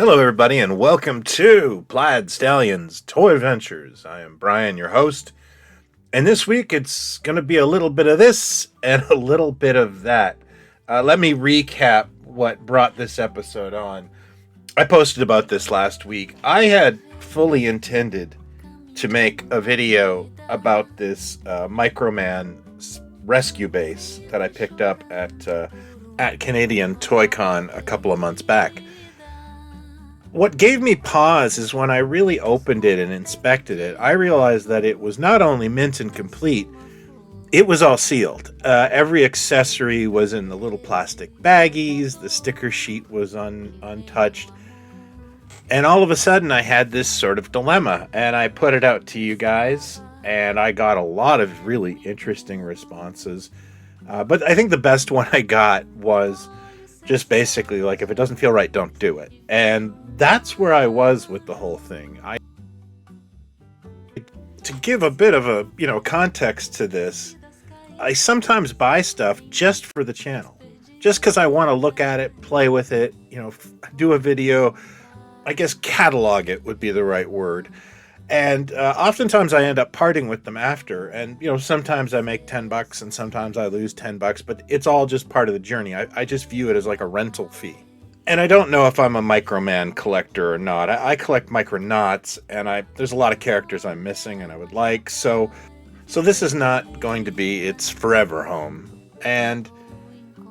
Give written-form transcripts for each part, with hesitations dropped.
Hello, everybody, and welcome to PlaidStallions Toy Adventures. I am Brian, your host, and this week it's going to be a little bit of this and a little bit of that. Let me recap what brought this episode on. I posted about this last week. I had fully intended to make a video about this Microman rescue base that I picked up at Canadian Toy Con a couple of months back. What gave me pause is when I really opened it and inspected it, I realized that it was not only mint and complete, it was all sealed. Every accessory was in the little plastic baggies, the sticker sheet was untouched, and all of a sudden I had this sort of dilemma, and I put it out to you guys, and I got a lot of really interesting responses. But I think the best one I got was just basically like, if it doesn't feel right, don't do it. And that's where I was with the whole thing. To give a bit of a, context to this, I sometimes buy stuff just for the channel. Just because I want to look at it, play with it, do a video. I guess catalog it would be the right word. And oftentimes I end up parting with them after. And, sometimes I make $10 and sometimes I lose $10, but it's all just part of the journey. I just view it as like a rental fee. And I don't know if I'm a Microman collector or not. I collect Micronauts, and there's a lot of characters I'm missing and I would like. So this is not going to be its forever home. And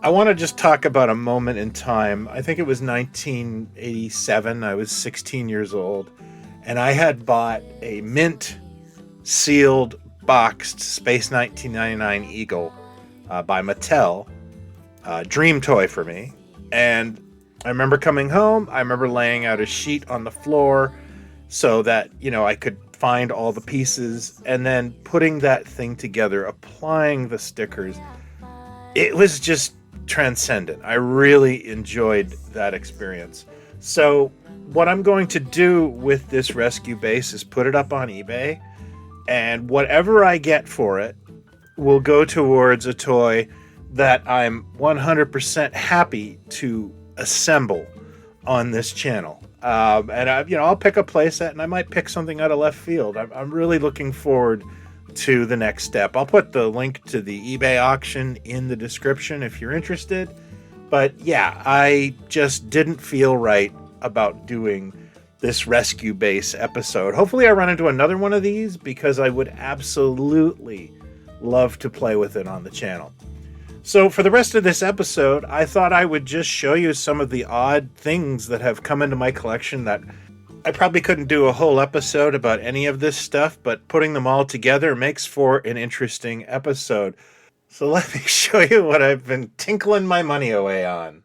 I want to just talk about a moment in time. I think it was 1987. I was 16 years old. And I had bought a mint sealed boxed Space 1999 Eagle by Mattel, dream toy for me. And I remember coming home, I remember laying out a sheet on the floor so that, I could find all the pieces, and then putting that thing together, applying the stickers. It was just transcendent. I really enjoyed that experience. So what I'm going to do with this rescue base is put it up on eBay, and whatever I get for it will go towards a toy that I'm 100% happy to assemble on this channel. And I'll pick a playset, and I might pick something out of left field. I'm really looking forward to the next step. I'll put the link to the eBay auction in the description if you're interested. But yeah, I just didn't feel right about doing this rescue base episode. Hopefully I run into another one of these, because I would absolutely love to play with it on the channel. So for the rest of this episode, I thought I would just show you some of the odd things that have come into my collection that I probably couldn't do a whole episode about any of this stuff, but putting them all together makes for an interesting episode. So let me show you what I've been tinkling my money away on.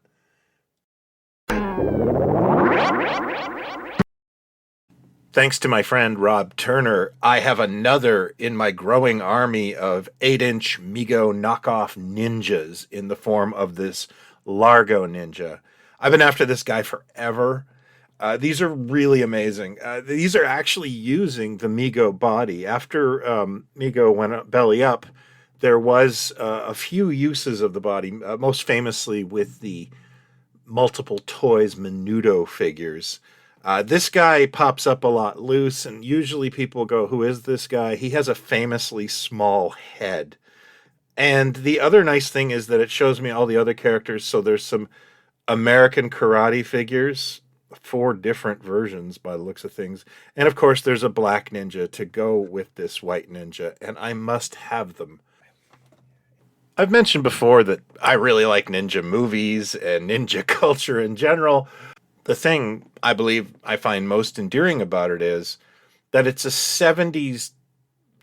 Thanks to my friend Rob Turner, I have another in my growing army of 8-inch Mego Knock Off ninjas in the form of this Largo Ninja. I've been after this guy forever. These are really amazing. These are actually using the Mego body. After Mego went belly up, there was a few uses of the body, most famously with the multiple toys Menudo figures. This guy pops up a lot loose, and usually people go, who is this guy? He has a famously small head. And the other nice thing is that it shows me all the other characters. So there's some American karate figures, 4 different versions by the looks of things. And of course, there's a black ninja to go with this white ninja, and I must have them. I've mentioned before that I really like ninja movies and ninja culture in general. The thing I believe I find most endearing about it is that it's a 70s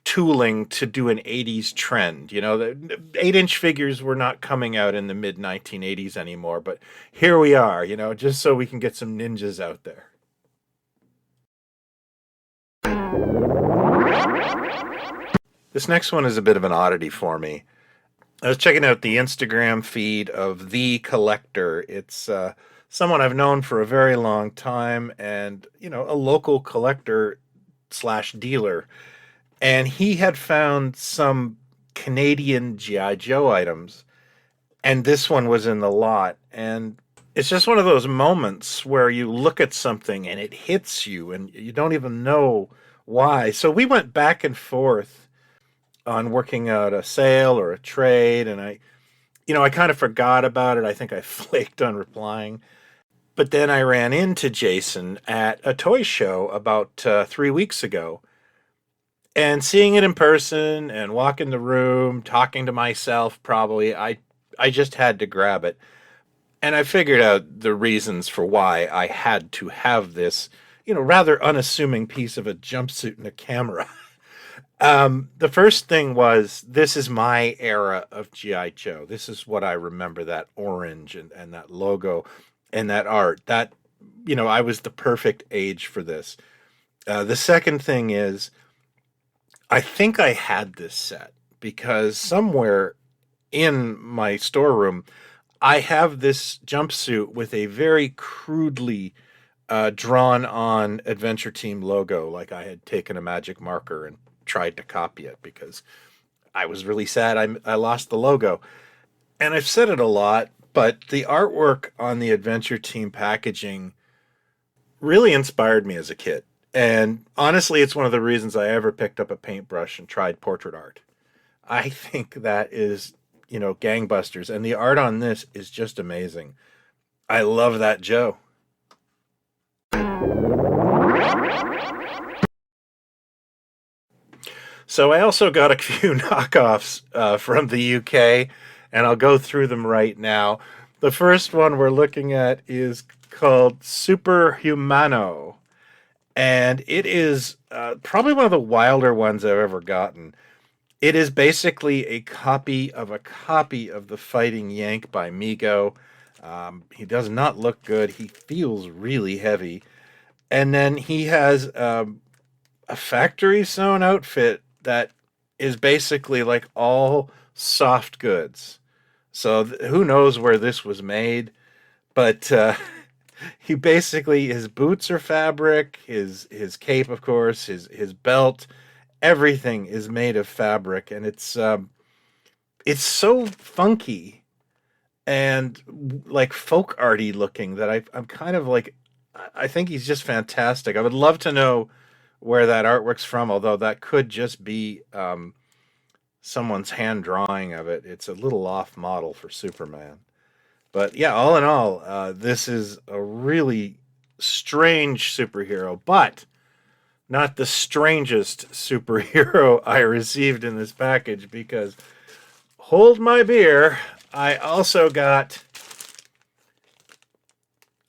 tooling to do an 80s trend. The 8-inch figures were not coming out in the mid-1980s anymore, but here we are, just so we can get some ninjas out there. This next one is a bit of an oddity for me. I was checking out the Instagram feed of The Collector. It's someone I've known for a very long time, and, a local collector / dealer. And he had found some Canadian G.I. Joe items, and this one was in the lot. And It's just one of those moments where you look at something and it hits you and you don't even know why. So we went back and forth on working out a sale or a trade, and I kind of forgot about it. I think I flaked on replying. But then I ran into Jason at a toy show about 3 weeks ago, and seeing it in person and walking the room, talking to myself, probably, I just had to grab it. And I figured out the reasons for why I had to have this, rather unassuming piece of a jumpsuit and a camera. The first thing was, this is my era of G.I. Joe. This is what I remember, that orange and that logo and that art. I was the perfect age for this. The second thing is, I think I had this set because somewhere in my storeroom, I have this jumpsuit with a very crudely drawn on Adventure Team logo, like I had taken a magic marker and tried to copy it because I was really sad I lost the logo. And I've said it a lot, but the artwork on the Adventure Team packaging really inspired me as a kid. And honestly, it's one of the reasons I ever picked up a paintbrush and tried portrait art. I think that is, gangbusters. And the art on this is just amazing. I love that Joe. So I also got a few knockoffs from the UK, and I'll go through them right now. The first one we're looking at is called Super Humano, and it is probably one of the wilder ones I've ever gotten. It is basically a copy of the Fighting Yank by Mego. He does not look good. He feels really heavy. And then he has a factory sewn outfit that is basically like all soft goods. So who knows where this was made, but he basically, his boots are fabric, his cape, of course, his belt, everything is made of fabric, and it's so funky and like folk arty looking that I'm kind of like, I think he's just fantastic. I would love to know where that artwork's from, although that could just be someone's hand drawing of it. It's a little off model for Superman. But yeah, all in all, this is a really strange superhero, but not the strangest superhero I received in this package, because hold my beer, I also got,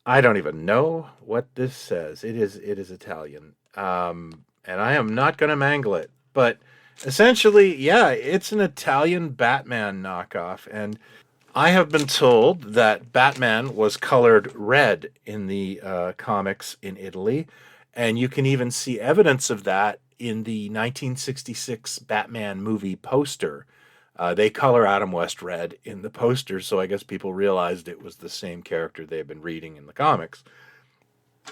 I don't even know what this says. It is Italian. And I am not going to mangle it, but essentially, yeah, it's an Italian Batman knockoff, and I have been told that Batman was colored red in the comics in Italy, and you can even see evidence of that in the 1966 Batman movie poster. They color Adam West red in the poster, so I guess people realized it was the same character they had been reading in the comics.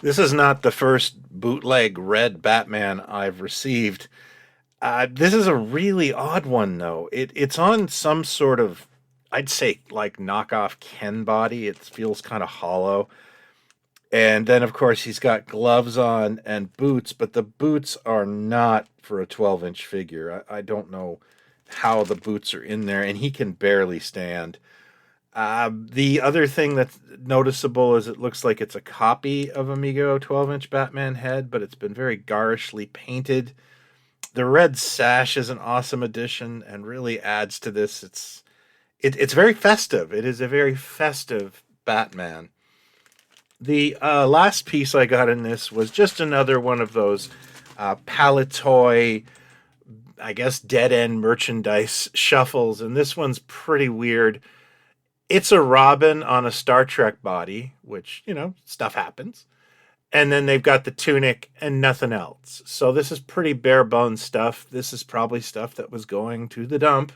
This is not the first bootleg red Batman I've received. This is a really odd one, though. It's on some sort of, I'd say, like knockoff Ken body. It feels kind of hollow. And then, of course, he's got gloves on and boots, but the boots are not for a 12-inch figure. I don't know how the boots are in there, and he can barely stand. The other thing that's noticeable is it looks like it's a copy of a Mego 12-inch Batman head, but it's been very garishly painted. The red sash is an awesome addition and really adds to this. It's very festive. It is a very festive Batman. The last piece I got in this was just another one of those Palitoy, I guess, dead-end merchandise shuffles, and this one's pretty weird. It's a Robin on a Star Trek body, which, stuff happens. And then they've got the tunic and nothing else. So this is pretty bare bones stuff. This is probably stuff that was going to the dump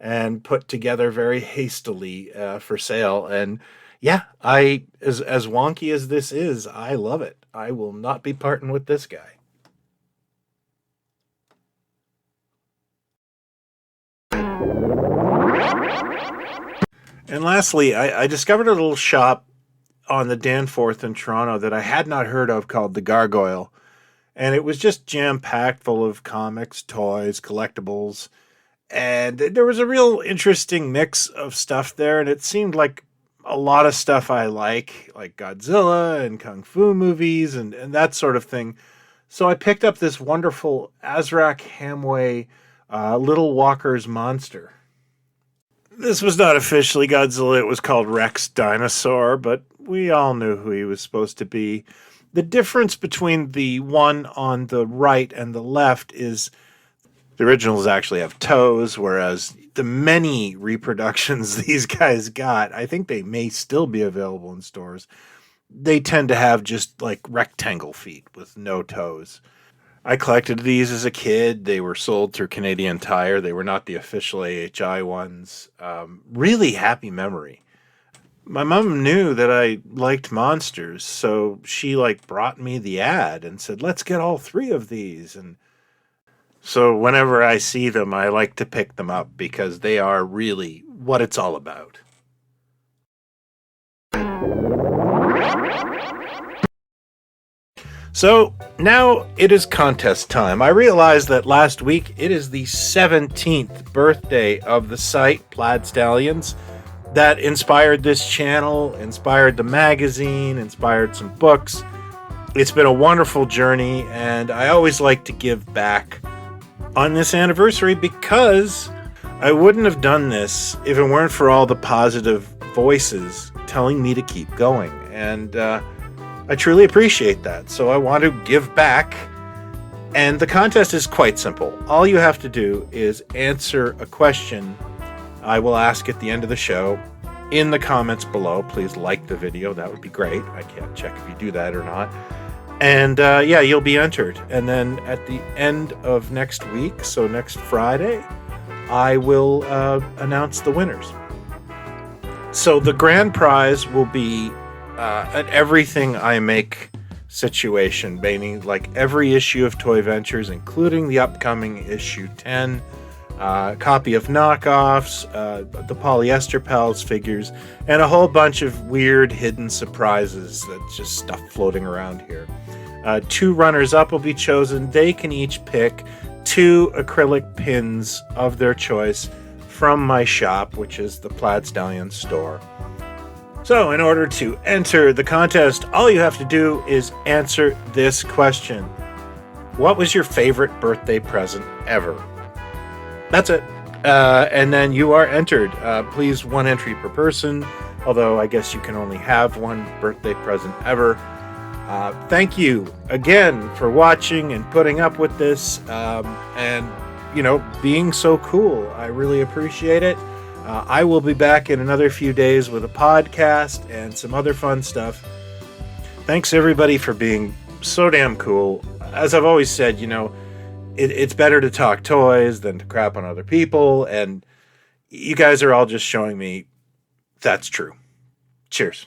and put together very hastily for sale. And yeah, as wonky as this is, I love it. I will not be parting with this guy. And lastly, I discovered a little shop on the Danforth in Toronto that I had not heard of called the Gargoyle. And it was just jam-packed full of comics, toys, collectibles. And there was a real interesting mix of stuff there. And it seemed like a lot of stuff I like Godzilla and Kung Fu movies and that sort of thing. So I picked up this wonderful Azrak Hamway Little Walker's Monster. This was not officially Godzilla. It was called Rex Dinosaur, but we all knew who he was supposed to be. The difference between the one on the right and the left is the originals actually have toes, whereas the many reproductions these guys got, I think they may still be available in stores, they tend to have just like rectangle feet with no toes. I collected these as a kid. They were sold through Canadian Tire. They were not the official AHI ones. Really happy memory. My mom knew that I liked monsters, so she brought me the ad and said, "Let's get all 3 of these." And so whenever I see them, I like to pick them up because they are really what it's all about. So now it is contest time. I realized that last week it is the 17th birthday of the site, PlaidStallions, that inspired this channel, inspired the magazine, inspired some books. It's been a wonderful journey, and I always like to give back on this anniversary because I wouldn't have done this if it weren't for all the positive voices telling me to keep going. And I truly appreciate that. So I want to give back. And the contest is quite simple. All you have to do is answer a question I will ask at the end of the show in the comments below. Please like the video. That would be great. I can't check if you do that or not. And yeah, you'll be entered. And then at the end of next week, so next Friday, I will announce the winners. So the grand prize will be an everything I make situation, meaning every issue of Toy Ventures, including the upcoming issue 10, copy of Knock Offs, the Polyester Pals figures, and a whole bunch of weird hidden surprises that's just stuff floating around here. 2 runners-up will be chosen. They can each pick 2 acrylic pins of their choice from my shop, which is the PlaidStallions store. So in order to enter the contest, all you have to do is answer this question. What was your favorite birthday present ever? That's it. And then you are entered. Please, 1 entry per person, although I guess you can only have 1 birthday present ever. Thank you again for watching and putting up with this and, being so cool. I really appreciate it. I will be back in another few days with a podcast and some other fun stuff. Thanks, everybody, for being so damn cool. As I've always said, it's better to talk toys than to crap on other people, and you guys are all just showing me that's true. Cheers.